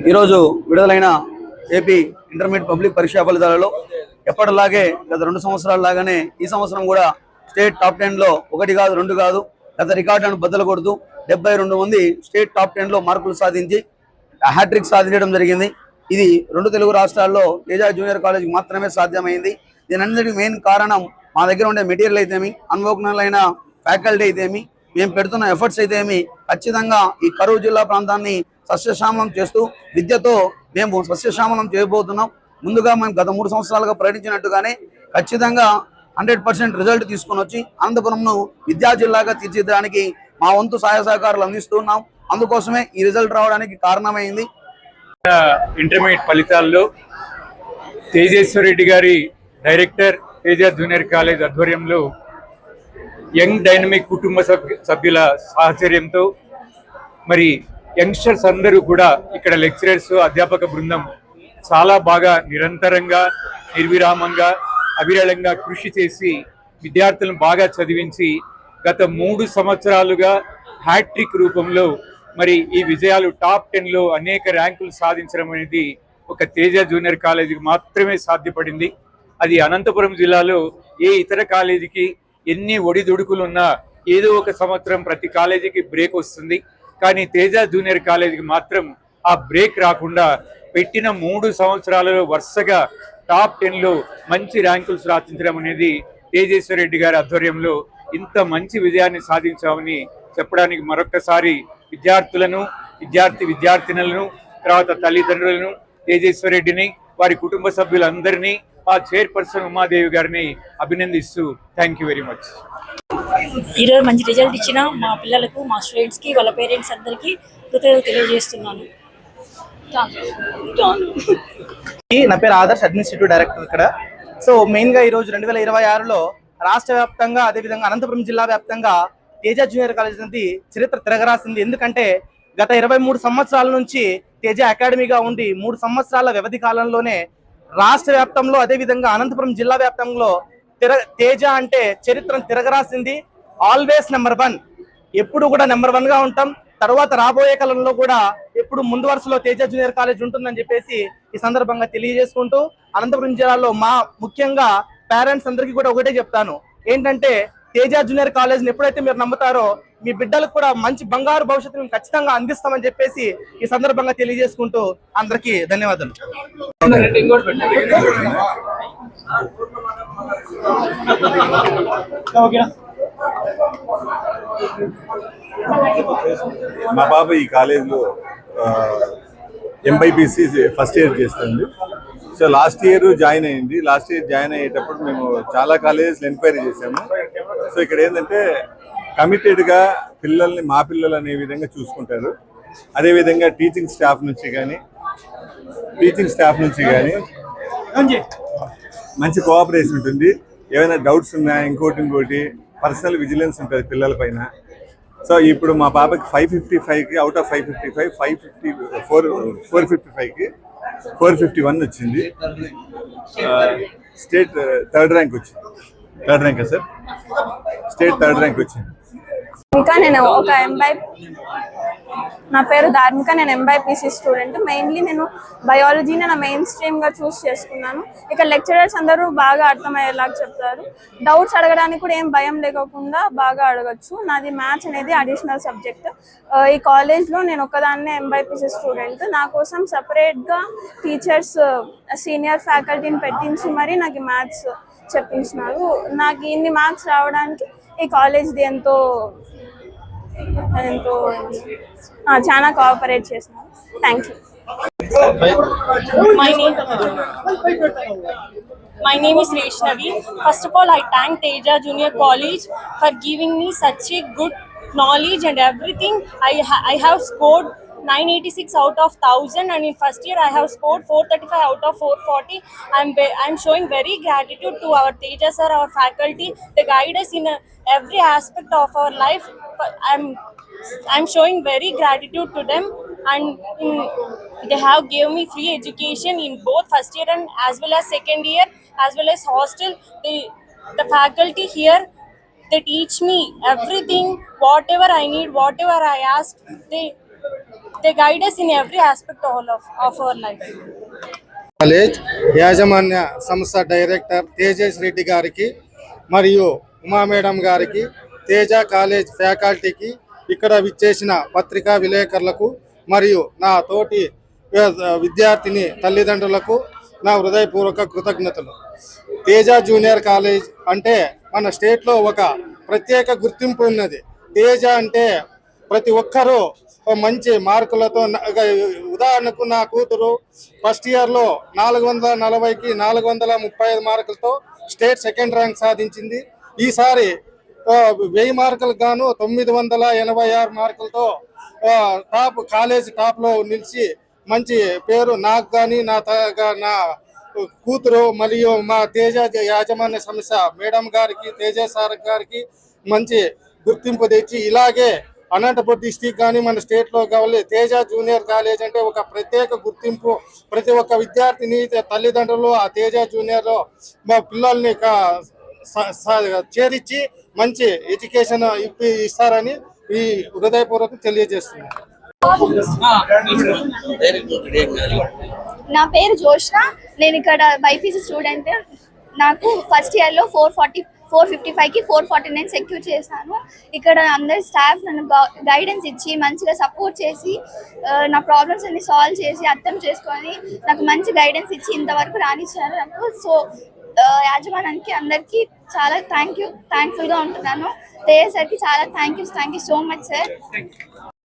ఈరోజు విడుదలైన AP intermediate public పరీక్షా ఫలితాలలో ఎప్పటిలాగే గత 2 సంవత్సరాల లాగానే ఈ సంవత్సరం కూడా స్టేట్ టాప్ 10లో 1 కాదు 2 కాదు గత రికార్డులను బద్దలు కొడుతూ 72 మంది స్టేట్ టాప్ 10లో మార్కులు సాధించి హ్యాట్రిక్ సాధించడం జరిగింది. ఇది 2 తెలుగు రాష్ట్రాల్లో తేజ జూనియర్ కాలేజ్ మాత్రమే సాధ్యమైంది. దీనంతటికి మెయిన్ కారణం మా దగ్గర ఉండే మెటీరియల్ అయితేమి, అనుభవజ్ఞులైన ఫ్యాకల్టీ అయితేమి, మేము పెడుతున్న ఎఫర్ట్స్ అయితేమి ఖచ్చితంగా ఈ కరూరు జిల్లా ప్రాంతాన్ని సస్యశ్యామలం చేస్తూ విద్యతో మేము సస్యశ్యామలం చేయబోతున్నాం. ముందుగా మేము గత 3 సంవత్సరాలుగా ప్రకటించినట్టుగానే ఖచ్చితంగా 100% రిజల్ట్ తీసుకొని వచ్చి అనంతపురంను విద్యా జిల్లాగా తీర్చిదిద్దడానికి మా వంతు సహాయ సహకారాలు అందిస్తున్నాం. అందుకోసమే ఈ రిజల్ట్ రావడానికి కారణమైంది. ఇంటర్మీడియట్ ఫలితాల్లో తేజేశ్వర్ రెడ్డి గారి డైరెక్టర్ తేజ జూనియర్ కాలేజ్ ఆధ్వర్యంలో యంగ్ డైనమిక్ కుటుంబ సభ్యుల సాహచర్యంతో మరి యంగ్స్టర్స్ అందరూ కూడా ఇక్కడ లెక్చరర్స్ అధ్యాపక బృందం చాలా బాగా నిరంతరంగా నిర్విరామంగా అవిరళంగా కృషి చేసి విద్యార్థులను బాగా చదివించి గత 3 సంవత్సరాలుగా హ్యాట్రిక్ రూపంలో మరి ఈ విజయాలు టాప్ 10లో అనేక ర్యాంకులు సాధించడం అనేది ఒక తేజ జూనియర్ కాలేజీకి మాత్రమే సాధ్యపడింది. అది అనంతపురం జిల్లాలో ఏ ఇతర కాలేజీకి ఎన్ని ఒడిదుడుకులున్నా ఏదో ఒక సంవత్సరం ప్రతి కాలేజీకి బ్రేక్ వస్తుంది. కానీ తేజ జూనియర్ కాలేజీకి మాత్రం ఆ బ్రేక్ రాకుండా పెట్టిన 3 సంవత్సరాలలో వరుసగా టాప్ 10లో మంచి ర్యాంకులు సాధించడం అనేది తేజేశ్వర్ రెడ్డి గారి ఆధ్వర్యంలో ఇంత మంచి విజయాన్ని సాధించామని చెప్పడానికి మరొకసారి విద్యార్థులను విద్యార్థినులను తర్వాత తల్లిదండ్రులను తేజేశ్వర్ రెడ్డిని వారి కుటుంబ సభ్యులందరినీ ఆ చైర్పర్సన్ ఉమాదేవి గారిని అభినందిస్తూ థ్యాంక్ యూ వెరీ మచ్. ఈరోజు మంచి రిజల్ట్ ఇచ్చిన మా పిల్లలకు, మా స్టూడెంట్స్కి, వాళ్ళ పేరెంట్స్ అందరికీ కృతజ్ఞతలు తెలియజేస్తున్నాను. నా పేరు ఆదర్శ్, అడ్మినిస్ట్రేటివ్ డైరెక్టర్ ఇక్కడ. సో మెయిన్గా ఈరోజు 2026లో రాష్ట్ర వ్యాప్తంగా అదేవిధంగా అనంతపురం జిల్లా వ్యాప్తంగా తేజ జూనియర్ కాలేజ్ అనేది చరిత్ర తిరగరాసింది. ఎందుకంటే గత 23 సంవత్సరాల నుంచి తేజ అకాడమీగా ఉండి 3 సంవత్సరాల వ్యవధి కాలంలోనే రాష్ట్ర వ్యాప్తంలో అదేవిధంగా అనంతపురం జిల్లా వ్యాప్తంలో తేజ అంటే చరిత్రను తిరగరాసింది. ఆల్వేస్ నెంబర్ 1, ఎప్పుడు కూడా నెంబర్ 1గా ఉంటాం. తర్వాత రాబోయే కాలంలో కూడా ఎప్పుడు ముందు వరుసలో తేజ జూనియర్ కాలేజ్ ఉంటుందని చెప్పేసి ఈ సందర్భంగా తెలియజేసుకుంటూ అనంతపురం జిల్లాలో ముఖ్యంగా పేరెంట్స్ అందరికీ కూడా ఒకటే చెప్తాను, ఏంటంటే తేజ జూనియర్ కాలేజ్ని ఎప్పుడైతే మీరు నమ్ముతారో మీ బిడ్డలకు కూడా మంచి బంగారు భవిష్యత్తును ఖచ్చితంగా అందిస్తామని చెప్పేసి ఈ సందర్భంగా తెలియజేసుకుంటూ అందరికీ ధన్యవాదాలు. మా పాప ఈ కాలేజీలో ఎంబైపీసీ ఫస్ట్ ఇయర్ చేస్తుంది. సో లాస్ట్ ఇయర్ జాయిన్ అయింది. లాస్ట్ ఇయర్ జాయిన్ అయ్యేటప్పుడు మేము చాలా కాలేజెస్లో ఎంక్వైరీ చేసాము. సో ఇక్కడ ఏంటంటే కమిటెడ్గా పిల్లల్ని మా పిల్లలు అనే విధంగా చూసుకుంటారు. అదేవిధంగా టీచింగ్ స్టాఫ్ నుంచి కానీ మంచి కోఆపరేషన్ ఉంటుంది. ఏమైనా డౌట్స్ ఉన్నా ఇంకోటి పర్సనల్ విజిలెన్స్ ఉంటుంది పిల్లల పైన. సో ఇప్పుడు మా పాపకి 555కి అవుట్ ఆఫ్ 555 455కి 451 వచ్చింది. స్టేట్ థర్డ్ ర్యాంక్ వచ్చింది. థర్డ్ ర్యాంకా సార్? స్టేట్ థర్డ్ ర్యాంక్ వచ్చింది. ఇంకా నేను నా పేరు ధార్మిక, నేను ఎంబైపీసీ స్టూడెంట్. మెయిన్లీ నేను బయాలజీని నా మెయిన్ స్ట్రీమ్గా చూస్ చేసుకున్నాను. ఇక్కడ లెక్చరర్స్ అందరూ బాగా అర్థమయ్యేలాగా చెప్తారు. డౌట్స్ అడగడానికి కూడా ఏం భయం లేకుండా బాగా అడగచ్చు. నాది మ్యాథ్స్ అనేది అడిషనల్ సబ్జెక్ట్. ఈ కాలేజ్లో నేను ఒక్కదాన్నే ఎంబైపీసీ స్టూడెంట్. నా కోసం సపరేట్గా టీచర్స్, సీనియర్ ఫ్యాకల్టీని పెట్టించి మరి నాకు మ్యాథ్స్ చెప్పించినారు. నాకు ఇన్ని మార్క్స్ రావడానికి ఈ కాలేజ్ది ఎంతో చాలా కోఆపరేట్ చేస్తున్నారు. Thank you. My name is Vaishnavi. First of all, I thank Teja Junior College for giving me such a good knowledge and everything. I have scored 986 out of 1000, and in first year I have scored 435 out of 440. I'm showing very gratitude to our Teja sir, our faculty. They guide us in every aspect of our life. I'm showing very gratitude to them, and they have gave me free education in both first year and as well as second year, as well as hostel. The faculty here, they teach me everything, whatever I need, whatever I ask, they guide us in every aspect of our life. College యాజమాన్య సంస్థ director Tejas Reddy గారికి మరియు Uma madam గారికి, Teja college ఫ్యాకల్టీకి, ఇక్కడ విచ్చేసిన పత్రికా విలేకరులకు మరియు నా తోటి విద్యార్థిని తల్లిదండ్రులకు నా హృదయపూర్వక కృతజ్ఞతలు. తేజ జూనియర్ కాలేజ్ అంటే మన స్టేట్లో ఒక ప్రత్యేక గుర్తింపు ఉన్నది. తేజ అంటే ప్రతి ఒక్కరూ మంచి మార్కులతో, ఉదాహరణకు నా కూతురు ఫస్ట్ ఇయర్లో 440కి 435 మార్కులతో స్టేట్ సెకండ్ ర్యాంక్ సాధించింది. ఈసారి 1000 మార్కులకు గాను 986 మార్కులతో కాలేజ్ టాప్లో నిలిచి మంచి పేరు నాకు కానీ నా కూతురు మరియు మా తేజ యాజమాన్య సంస్థ మేడం గారికి, తేజ సార్ గారికి మంచి గుర్తింపు తెచ్చి ఇలాగే అనంతపురం డిస్టిక్ కానీ మన స్టేట్లో కావాలి తేజ జూనియర్ కాలేజ్ అంటే ఒక ప్రత్యేక గుర్తింపు. ప్రతి ఒక్క విద్యార్థిని తల్లిదండ్రులు ఆ తేజ జూనియర్లో మా పిల్లల్ని చేర్చి మంచి ఎడ్యుకేషన్ ఇస్తారని ఈ హృదయపూర్వకం తెలియజేస్తున్నాను. నా పేరు జోష్న, నేను ఇక్కడ బైపీసీ స్టూడెంట్. నాకు ఫస్ట్ ఇయర్లో 455కి 449 సెక్యూర్ చేశాను. ఇక్కడ అందరి స్టాఫ్ నన్ను గైడెన్స్ ఇచ్చి మంచిగా సపోర్ట్ చేసి నా ప్రాబ్లమ్స్ అన్ని సాల్వ్ చేసి అర్థం చేసుకొని నాకు మంచి గైడెన్స్ ఇచ్చి ఇంతవరకు రానిచ్చారు నాకు. సో యాజమాన్యానికి అందరికీ చాలా థ్యాంక్ఫుల్గా ఉంటున్నాను. తేజ సార్కి చాలా thank you so much sir.